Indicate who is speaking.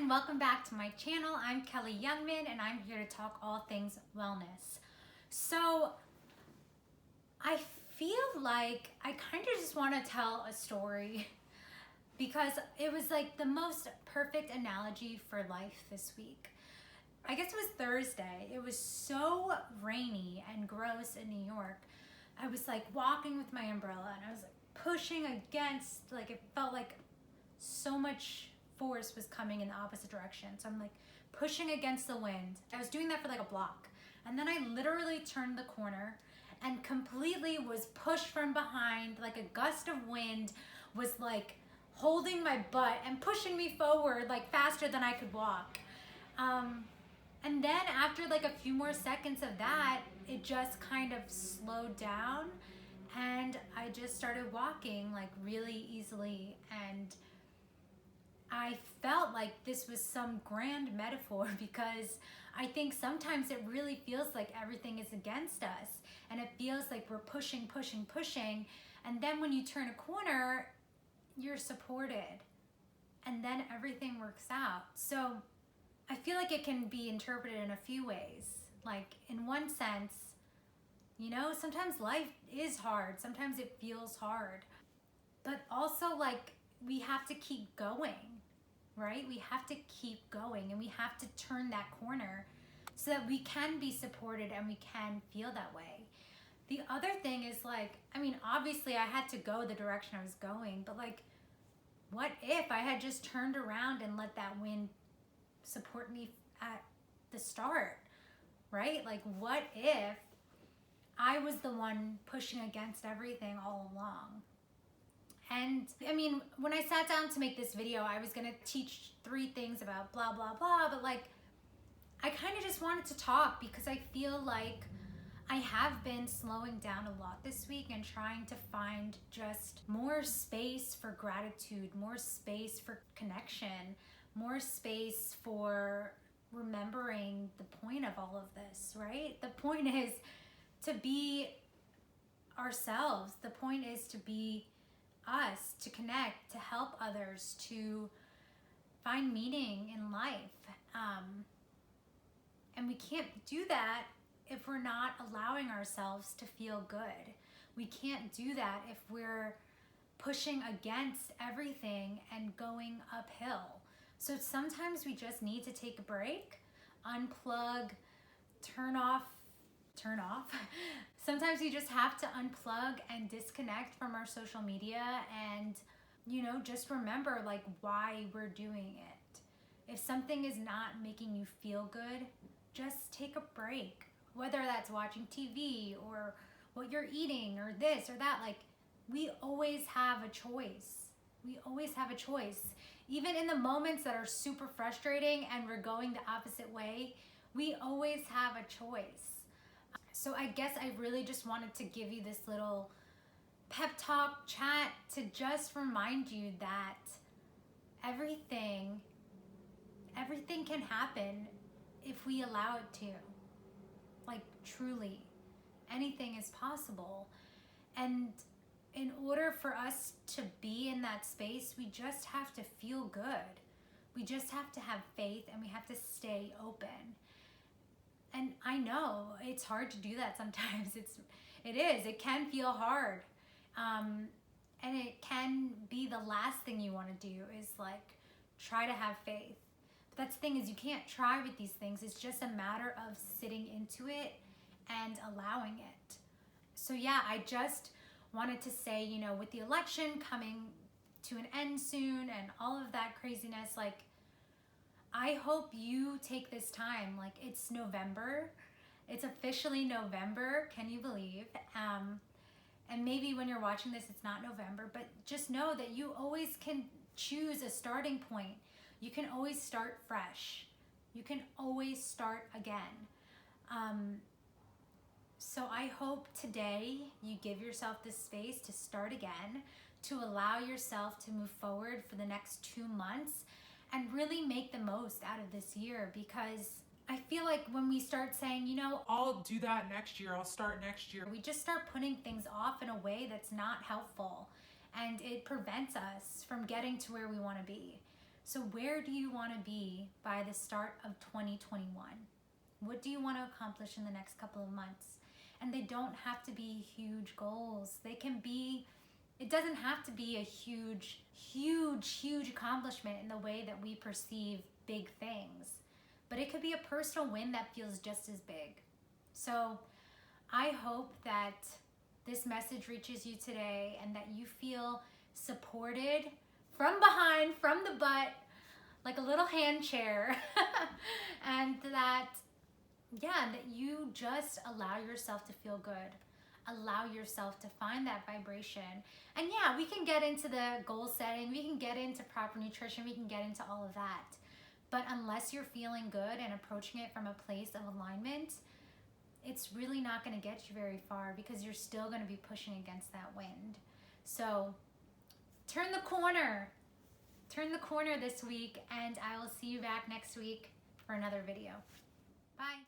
Speaker 1: and welcome back to my channel. I'm Kelli Youngman and I'm here to talk all things wellness. So I feel like I kind of just want to tell a story because it was like the most perfect analogy for life this week. I guess it was Thursday. It was so rainy and gross in New York. I was like walking with my umbrella and I was like pushing against, like it felt like so much force was coming in the opposite direction. So I'm like pushing against the wind. I was doing that for like a block. And then I literally turned the corner and completely was pushed from behind. Like a gust of wind was like holding my butt and pushing me forward like faster than I could walk. And then after like a few more seconds of that, it just kind of slowed down and I just started walking like really easily. And I felt like this was some grand metaphor because I think sometimes it really feels like everything is against us and it feels like we're pushing. And then when you turn a corner, you're supported and then everything works out. So I feel like it can be interpreted in a few ways. Like in one sense, you know, sometimes life is hard. Sometimes it feels hard, but also like we have to keep going, right? We have to keep going and we have to turn that corner so that we can be supported and we can feel that way. The other thing is like, I mean, obviously I had to go the direction I was going, but like, what if I had just turned around and let that wind support me at the start, right? Like, what if I was the one pushing against everything all along? And I mean, when I sat down to make this video, I was gonna teach 3 things about blah, blah, blah, but like, I kind of just wanted to talk because I feel like I have been slowing down a lot this week and trying to find just more space for gratitude, more space for connection, more space for remembering the point of all of this, right? The point is to be ourselves. The point is to be us, to connect, to help others, to find meaning in life. And we can't do that if we're not allowing ourselves to feel good. We can't do that if we're pushing against everything and going uphill. So sometimes we just need to take a break, unplug, turn off. Sometimes you just have to unplug and disconnect from our social media and, you know, just remember like why we're doing it. If something is not making you feel good, just take a break. Whether that's watching TV or what you're eating or this or that, like we always have a choice. We always have a choice. Even in the moments that are super frustrating and we're going the opposite way, we always have a choice. So I guess I really just wanted to give you this little pep talk chat to just remind you that everything can happen if we allow it to. Like truly, anything is possible. And in order for us to be in that space, we just have to feel good. We just have to have faith and we have to stay open. And I know it's hard to do that sometimes. It can feel hard. And it can be the last thing you want to do is like try to have faith. But that's the thing is you can't try with these things. It's just a matter of sitting into it and allowing it. So yeah, I just wanted to say, you know, with the election coming to an end soon and all of that craziness, like I hope you take this time. Like it's November. It's officially November. Can you believe? And maybe when you're watching this, it's not November, but just know that you always can choose a starting point. You can always start fresh. You can always start again. So I hope today you give yourself this space to start again, to allow yourself to move forward for the next 2 months and really make the most out of this year, because I feel like when we start saying, you know,
Speaker 2: I'll do that next year, I'll start next year,
Speaker 1: we just start putting things off in a way that's not helpful and it prevents us from getting to where we want to be. So where do you want to be by the start of 2021? What do you want to accomplish in the next couple of months? And they don't have to be huge goals. They can be, it doesn't have to be a huge accomplishment in the way that we perceive big things. But it could be a personal win that feels just as big. So I hope that this message reaches you today and that you feel supported from behind, from the butt, like a little hand chair. And that, yeah, that you just allow yourself to feel good. Allow yourself to find that vibration. And yeah, we can get into the goal setting, we can get into proper nutrition, we can get into all of that. But unless you're feeling good and approaching it from a place of alignment, it's really not going to get you very far because you're still going to be pushing against that wind. So turn the corner. Turn the corner this week, and I will see you back next week for another video. Bye.